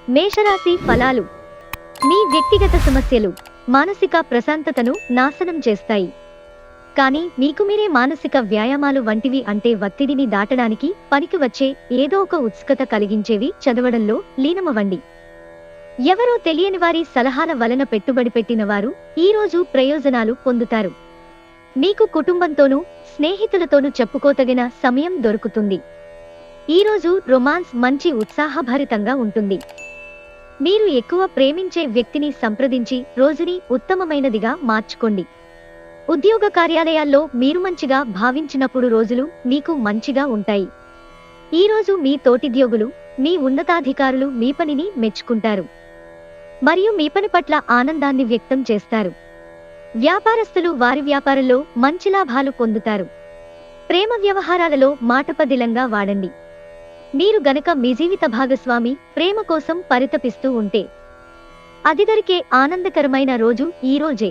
మేషరాశి ఫలాలు. మీ వ్యక్తిగత సమస్యలు మానసిక ప్రశాంతతను నాశనం చేస్తాయి. కానీ మీకు మీరే మానసిక వ్యాయామాలు వంటివి, అంటే ఒత్తిడిని దాటడానికి పనికి వచ్చే ఏదో ఒక ఉత్సుకత కలిగించేవి చదవడంలో లీనమవ్వండి. ఎవరో తెలియని వారి సలహాల వలన పెట్టుబడి పెట్టిన వారు ఈరోజు ప్రయోజనాలు పొందుతారు. మీకు కుటుంబంతోనూ స్నేహితులతోనూ చెప్పుకోతగిన సమయం దొరుకుతుంది. ఈరోజు రొమాన్స్ మంచి ఉత్సాహభరితంగా ఉంటుంది. మీరు ఎక్కువ ప్రేమించే వ్యక్తిని సంప్రదించి రోజుని ఉత్తమమైనదిగా మార్చుకోండి. ఉద్యోగ కార్యాలయాల్లో మీరు మంచిగా భావించినప్పుడు రోజులు మీకు మంచిగా ఉంటాయి. ఈరోజు మీ తోటిద్యోగులు, మీ ఉన్నతాధికారులు మీ పనిని మెచ్చుకుంటారు మరియు మీ పని పట్ల ఆనందాన్ని వ్యక్తం చేస్తారు. వ్యాపారస్తులు వారి వ్యాపారంలో మంచి లాభాలు పొందుతారు. ప్రేమ వ్యవహారాలలో మాటపదిలంగా వాడండి. మీరు గనక మీ జీవిత భాగస్వామి ప్రేమ కోసం పరితపిస్తూ ఉంటే అది దొరికే ఆనందకరమైన రోజు ఈ రోజే.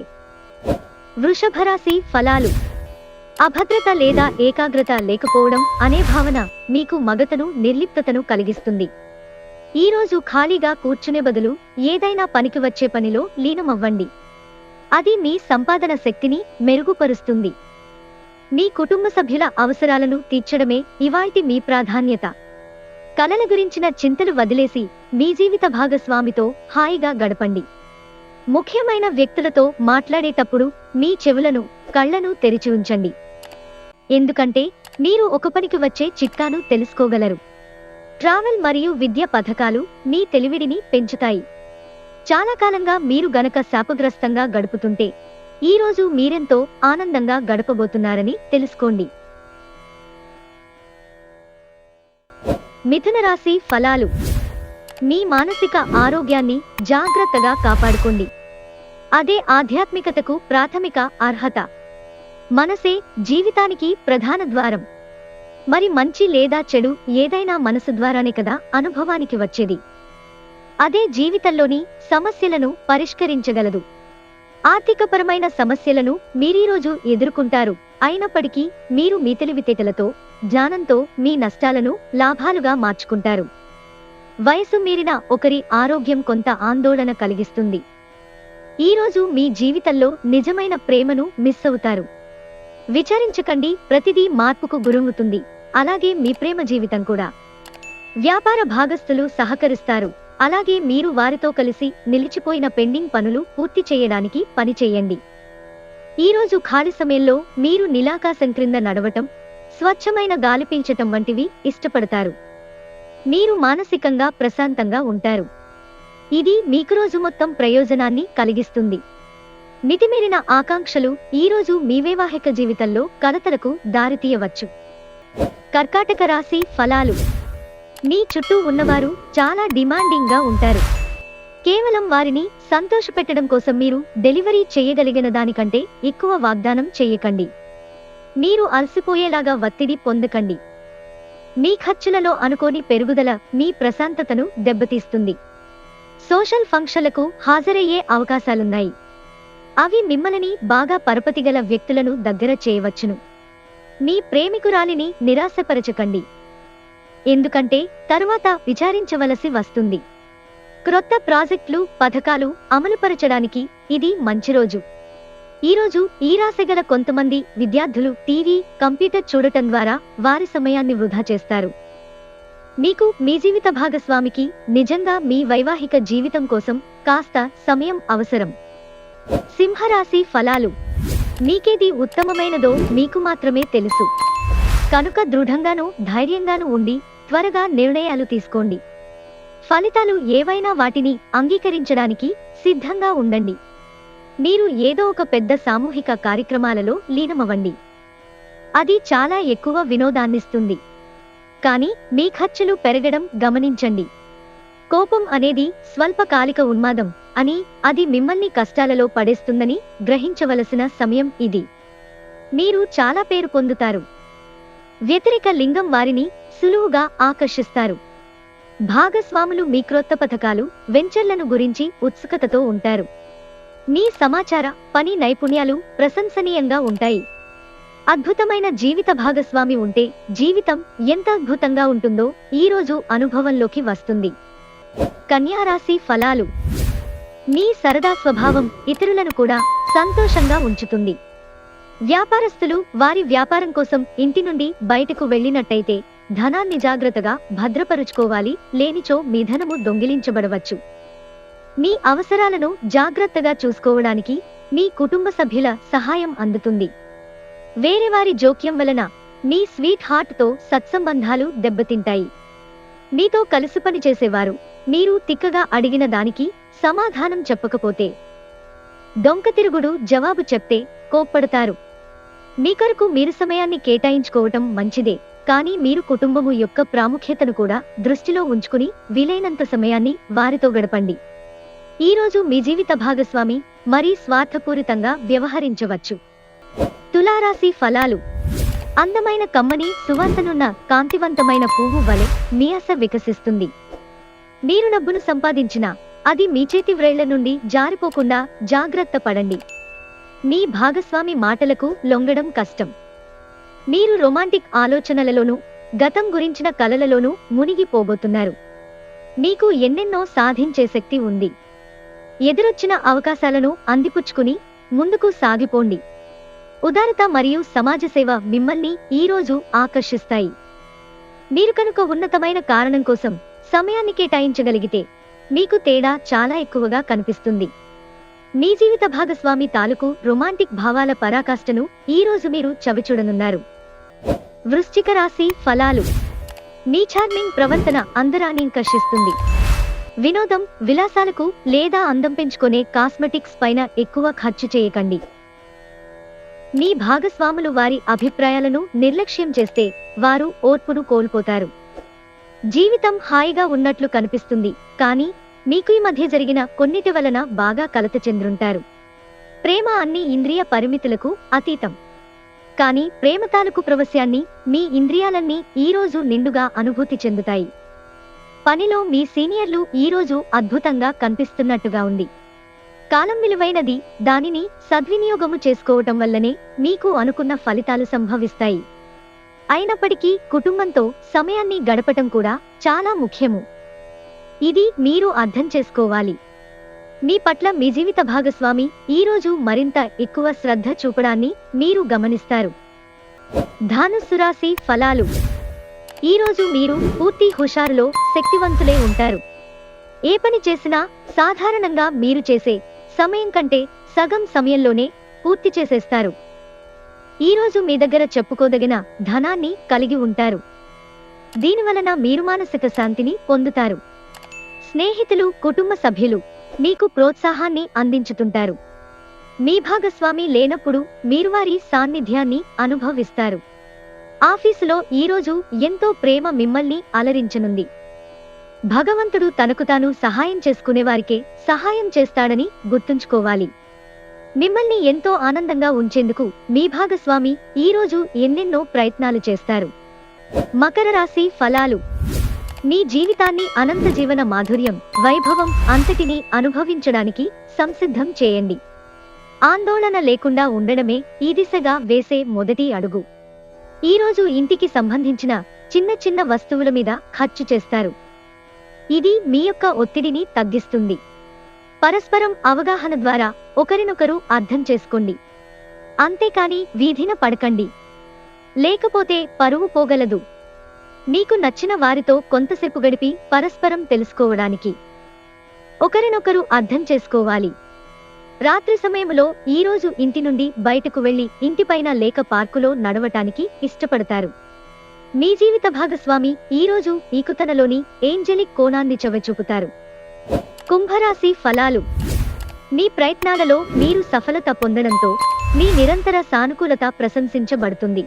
వృషభరాశి ఫలాలు. అభద్రత లేదా ఏకాగ్రత లేకపోవడం అనే భావన మీకు మగతను, నిర్లిప్తతను కలిగిస్తుంది. ఈరోజు ఖాళీగా కూర్చునే బదులు ఏదైనా పనికి వచ్చే పనిలో లీనమవ్వండి. అది మీ సంపాదన శక్తిని మెరుగుపరుస్తుంది. మీ కుటుంబ సభ్యుల అవసరాలను తీర్చడమే ఇవాల్టి మీ ప్రాధాన్యత. కలల గురించిన చింతలు వదిలేసి మీ జీవిత భాగస్వామితో హాయిగా గడపండి. ముఖ్యమైన వ్యక్తులతో మాట్లాడేటప్పుడు మీ చెవులను, కళ్లను తెరిచి ఉంచండి. ఎందుకంటే మీరు ఒక పనికి వచ్చే చిట్కాను తెలుసుకోగలరు. ట్రావెల్ మరియు విద్య పథకాలు మీ తెలివిడిని పెంచుతాయి. చాలా కాలంగా మీరు గనక శాపగ్రస్తంగా గడుపుతుంటే ఈరోజు మీరెంతో ఆనందంగా గడపబోతున్నారని తెలుసుకోండి. మిథున రాశి ఫలాలు. మీ మానసిక ఆరోగ్యాన్ని జాగ్రత్తగా కాపాడుకోండి. అదే ఆధ్యాత్మికతకు ప్రాథమిక అర్హత. మనసే జీవితానికి ప్రధాన ద్వారం. మరి మంచి లేదా చెడు ఏదైనా మనసు ద్వారానే కదా అనుభవానికి వచ్చేది. అదే జీవితంలోని సమస్యలను పరిష్కరించగలదు. ఆర్థికపరమైన సమస్యలను మీరీరోజు ఎదుర్కొంటారు. అయినప్పటికీ మీరు మీ తెలివితేటలతో, జ్ఞానంతో మీ నష్టాలను లాభాలుగా మార్చుకుంటారు. వయసు మీరిన ఒకరి ఆరోగ్యం కొంత ఆందోళన కలిగిస్తుంది. ఈరోజు మీ జీవితంలో నిజమైన ప్రేమను మిస్ అవుతారు. విచారించకండి, ప్రతిదీ మార్పుకు గురవుతుంది. అలాగే మీ ప్రేమ జీవితం కూడా. వ్యాపార భాగస్థులు సహకరిస్తారు. అలాగే మీరు వారితో కలిసి నిలిచిపోయిన పెండింగ్ పనులు పూర్తి చేయడానికి పని చేయండి. ఈరోజు ఖాళీ సమయంలో మీరు నీలాకాశం క్రింద నడవటం, స్వచ్ఛమైన గాలి పీల్చటం వంటివి ఇష్టపడతారు. మీరు మానసికంగా ప్రశాంతంగా ఉంటారు. ఇది మీకు రోజు మొత్తం ప్రయోజనాన్ని కలిగిస్తుంది. మితిమీరిన ఆకాంక్షలు ఈరోజు మీ వైవాహిక జీవితంలో కలతలకు దారితీయవచ్చు. కర్కాటక రాశి ఫలాలు. మీ చుట్టూ ఉన్నవారు చాలా డిమాండింగ్ గా ఉంటారు. కేవలం వారిని సంతోషపెట్టడం కోసం మీరు డెలివరీ చేయగలిగిన దానికంటే ఎక్కువ వాగ్దానం చేయకండి. మీరు అలసిపోయేలాగా ఒత్తిడి పొందకండి. మీ ఖర్చులలో అనుకోని పెరుగుదల మీ ప్రశాంతతను దెబ్బతీస్తుంది. సోషల్ ఫంక్షన్లకు హాజరయ్యే అవకాశాలున్నాయి. అవి మిమ్మల్ని బాగా పరపతిగల వ్యక్తులను దగ్గర చేయవచ్చును. మీ ప్రేమికురాలిని నిరాశపరచకండి, ఎందుకంటే తరువాత విచారించవలసి వస్తుంది. క్రొత్త ప్రాజెక్టులు, పథకాలు అమలుపరచడానికి ఇది మంచి రోజు. ఈరోజు ఈ రాశిగల కొంతమంది విద్యార్థులు టీవీ, కంప్యూటర్ చూడటం ద్వారా వారి సమయాన్ని వృధా చేస్తారు. మీకు మీ జీవిత భాగస్వామికి నిజంగా మీ వైవాహిక జీవితం కోసం కాస్త సమయం అవసరం. సింహరాశి ఫలాలు. మీకేది ఉత్తమమైనదో మీకు మాత్రమే తెలుసు. కనుక దృఢంగానూ ధైర్యంగానూ ఉండి త్వరగా నిర్ణయాలు తీసుకోండి. ఫలితాలు ఏవైనా వాటిని అంగీకరించడానికి సిద్ధంగా ఉండండి. మీరు ఏదో ఒక పెద్ద సామూహిక కార్యక్రమాలలో లీనమవ్వండి. అది చాలా ఎక్కువ వినోదాన్నిస్తుంది. కానీ మీ ఖర్చులు పెరగడం గమనించండి. కోపం అనేది స్వల్పకాలిక ఉన్మాదం అని, అది మిమ్మల్ని కష్టాలలో పడేస్తుందని గ్రహించవలసిన సమయం ఇది. మీరు చాలా పేరు పొందుతారు. వ్యతిరేక లింగం వారిని సులువుగా ఆకర్షిస్తారు. భాగస్వాములు మీ క్రొత్త పథకాలు, వెంచర్లను గురించి ఉత్సుకతతో ఉంటారు. మీ సమాచార, పని నైపుణ్యాలు ప్రశంసనీయంగా ఉంటాయి. అద్భుతమైన జీవిత భాగస్వామి ఉంటే జీవితం ఎంత అద్భుతంగా ఉంటుందో ఈరోజు అనుభవంలోకి వస్తుంది. కన్యా రాశి ఫలాలు. మీ సరదా స్వభావం ఇతరులను కూడా సంతోషంగా ఉంచుతుంది. వ్యాపారస్తులు వారి వ్యాపారం కోసం ఇంటి నుండి బయటకు వెళ్ళినట్టయితే ధనాన్ని జాగ్రత్తగా భద్రపరుచుకోవాలి, లేనిచో మీ ధనము దొంగిలించబడవచ్చు. మీ అవసరాలను జాగ్రత్తగా చూసుకోవడానికి మీ కుటుంబ సభ్యుల సహాయం అందుతుంది. వేరేవారి జోక్యం వలన మీ స్వీట్ హార్ట్ తో సత్సంబంధాలు దెబ్బతింటాయి. మీతో కలిసి పనిచేసేవారు మీరు తిక్కగా అడిగిన దానికి సమాధానం చెప్పకపోతే డొంకతిరుగుడు జవాబు చెప్తే కోప్పడతారు. మీ కొరకు మీరు సమయాన్ని కేటాయించుకోవటం మంచిదే, కానీ మీరు కుటుంబము యొక్క ప్రాముఖ్యతను కూడా దృష్టిలో ఉంచుకుని వీలైనంత సమయాన్ని వారితో గడపండి. ఈరోజు మీ జీవిత భాగస్వామి మరీ స్వార్థపూరితంగా వ్యవహరించవచ్చు. తులారాశి ఫలాలు. అందమైన కమ్మని సువాసనున్న కాంతివంతమైన పువ్వు వలె మీ ఆశ వికసిస్తుంది. మీరు డబ్బును సంపాదించినా అది మీ చేతి వ్రేళ్ల నుండి జారిపోకుండా జాగ్రత్త పడండి. మీ భాగస్వామి మాటలకు లొంగడం కష్టం. మీరు రొమాంటిక్ ఆలోచనలలోనూ గతం గురించిన కలలలోనూ మునిగిపోబోతున్నారు. మీకు ఎన్నెన్నో సాధించే శక్తి ఉంది. ఎదురొచ్చిన అవకాశాలను అందిపుచ్చుకుని ముందుకు సాగిపోండి. ఉదారత మరియు సమాజ సేవ మిమ్మల్ని ఈరోజు ఆకర్షిస్తాయి. మీరు కనుక ఉన్నతమైన కారణం కోసం సమయాన్ని కేటాయించగలిగితే మీకు తేడా చాలా ఎక్కువగా కనిపిస్తుంది. మీ జీవిత భాగస్వామి తాలూకు రొమాంటిక్ భావాల పరాకాష్ఠను ఈరోజు మీరు చవిచూడనున్నారు. వృశ్చిక రాశి ఫలాలు. మీ చార్మింగ్ ప్రవర్తన అందరాన్ని ఆకర్షిస్తుంది. వినోదం, విలాసాలకు లేదా అందం పెంచుకునే కాస్మెటిక్స్ పైన ఎక్కువ ఖర్చు చేయకండి. మీ భాగస్వాములు వారి అభిప్రాయాలను నిర్లక్ష్యం చేస్తే వారు ఓర్పును కోల్పోతారు. జీవితం హాయిగా ఉన్నట్లు కనిపిస్తుంది, కానీ మీకు ఈ మధ్య జరిగిన కొన్నిటి వలన బాగా కలత చెందుంటారు. ప్రేమ అన్ని ఇంద్రియ పరిమితులకు అతీతం, కానీ ప్రేమ తాలూకు ప్రవస్యాన్ని మీ ఇంద్రియాలన్నీ ఈరోజు నిండుగా అనుభూతి చెందుతాయి. పనిలో మీ సీనియర్లు ఈరోజు అద్భుతంగా కనిపిస్తున్నట్టుగా ఉంది. కాలం విలువైనది, దానిని సద్వినియోగము చేసుకోవటం వల్లనే మీకు అనుకున్న ఫలితాలు సంభవిస్తాయి. అయినప్పటికీ కుటుంబంతో సమయాన్ని గడపటం కూడా చాలా ముఖ్యము. ఇది మీరు అర్థం చేసుకోవాలి. మీ పట్ల మీ జీవిత భాగస్వామి ఈరోజు మరింత ఎక్కువ శ్రద్ధ చూపడాన్ని మీరు గమనిస్తారు. ధనుస్సు రాశి ఫలాలు. ఈరోజు మీరు పూర్తి హుషారులో శక్తివంతులే ఉంటారు. ఏ పని చేసినా సాధారణంగా మీరు చేసే సమయం కంటే సగం సమయంలోనే పూర్తి చేసేస్తారు. ఈరోజు మీ దగ్గర చెప్పుకోదగిన ధనాన్ని కలిగి ఉంటారు. దీనివలన మీరు మానసిక శాంతిని పొందుతారు. స్నేహితులు, కుటుంబ సభ్యులు మీకు ప్రోత్సాహాన్ని అందించుతుంటారు. మీ భాగస్వామి లేనప్పుడు మీరు వారి సాన్నిధ్యాన్ని అనుభవిస్తారు. ఆఫీసులో ఈరోజు ఎంతో ప్రేమ మిమ్మల్ని అలరించనుంది. భగవంతుడు తనకు తాను సహాయం చేసుకునేవారికే సహాయం చేస్తాడని గుర్తుంచుకోవాలి. మిమ్మల్ని ఎంతో ఆనందంగా ఉంచేందుకు మీ భాగస్వామి ఈరోజు ఎన్నెన్నో ప్రయత్నాలు చేస్తారు. మకర రాశి ఫలాలు. మీ జీవితాన్ని అనంత జీవన మాధుర్యం, వైభవం అంతటినీ అనుభవించడానికి సంసిద్ధం చేయండి. ఆందోళన లేకుండా ఉండడమే ఈ దిశగా వేసే మొదటి అడుగు. ఈరోజు ఇంటికి సంబంధించిన చిన్న చిన్న వస్తువుల మీద ఖర్చు చేస్తారు. ఇది మీ యొక్క ఒత్తిడిని తగ్గిస్తుంది. పరస్పరం అవగాహన ద్వారా ఒకరినొకరు అర్థం చేసుకోండి. అంతేకాని వీధిన పడకండి, లేకపోతే పరువు పోగలదు. మీకు నచ్చిన వారితో కొంతసేపు గడిపి పరస్పరం తెలుసుకోవడానికి ఒకరినొకరు అర్థం చేసుకోవాలి. రాత్రి సమయంలో ఈరోజు ఇంటి నుండి బయటకు వెళ్లి ఇంటిపైన లేక పార్కులో నడవటానికి ఇష్టపడతారు. మీ జీవిత భాగస్వామి ఈరోజు మీకు తనలోని ఏంజెలిక్ కోణాన్ని చవిచూపుతారు. కుంభరాశి ఫలాలు. మీ ప్రయత్నాలలో మీరు సఫలత పొందడంతో మీ నిరంతర సానుకూలత ప్రశంసించబడుతుంది.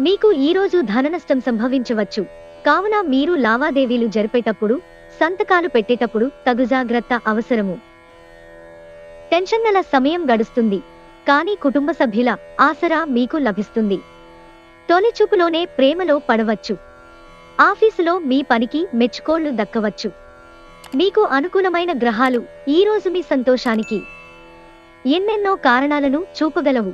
మీకు ఈరోజు ధననష్టం సంభవించవచ్చు, కావున మీరు లావాదేవీలు జరిపేటప్పుడు, సంతకాలు పెట్టేటప్పుడు తగు జాగ్రత్త అవసరము. టెన్షన్ల సమయం గడుస్తుంది, కానీ కుటుంబ సభ్యుల ఆసరా మీకు లభిస్తుంది. తొలి చూపులోనే ప్రేమలో పడవచ్చు. ఆఫీసులో మీ పనికి మెచ్చుకోళ్లు దక్కవచ్చు. మీకు అనుకూలమైన గ్రహాలు ఈరోజు మీ సంతోషానికి ఎన్నెన్నో కారణాలను చూపగలవు.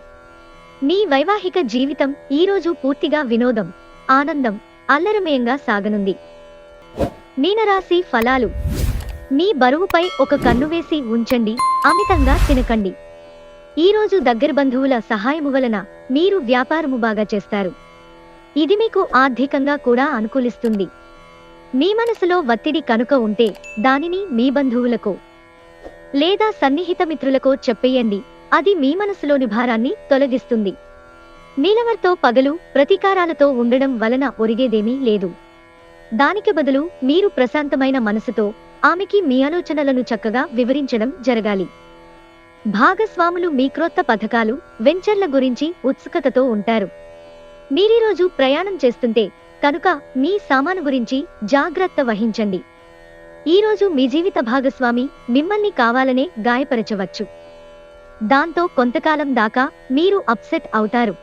మీ వైవాహిక జీవితం ఈరోజు పూర్తిగా వినోదం, ఆనందం, అల్లరమయంగా సాగనుంది. మీనరాశి ఫలాలు. మీ బరువుపై ఒక కన్ను వేసి ఉంచండి, అమితంగా తినకండి. ఈరోజు దగ్గర బంధువుల సహాయము వలన మీరు వ్యాపారము బాగా చేస్తారు. ఇది మీకు ఆర్థికంగా కూడా అనుకూలిస్తుంది. మీ మనసులో ఒత్తిడి కనుక ఉంటే దానిని మీ బంధువులకో లేదా సన్నిహిత మిత్రులకో చెప్పేయండి, అది మీ మనసులోని భారాన్ని తొలగిస్తుంది. నీలవర్తో పగలు ప్రతీకారాలతో ఉండడం వలన ఒరిగేదేమీ లేదు. దానికి బదులు మీరు ప్రశాంతమైన మనసుతో ఆమెకి మీ ఆలోచనలను చక్కగా వివరించడం జరగాలి. భాగస్వాములు మీ క్రొత్త పథకాలు, వెంచర్ల గురించి ఉత్సుకతతో ఉంటారు. మీరీరోజు ప్రయాణం చేస్తుంటే కనుక మీ సామాను గురించి జాగ్రత్త వహించండి. ఈరోజు మీ జీవిత భాగస్వామి మిమ్మల్ని కావాలనే గాయపరచవచ్చు. దాంతో కొంతకాలం దాకా మీరు అప్సెట్ అవుతారు.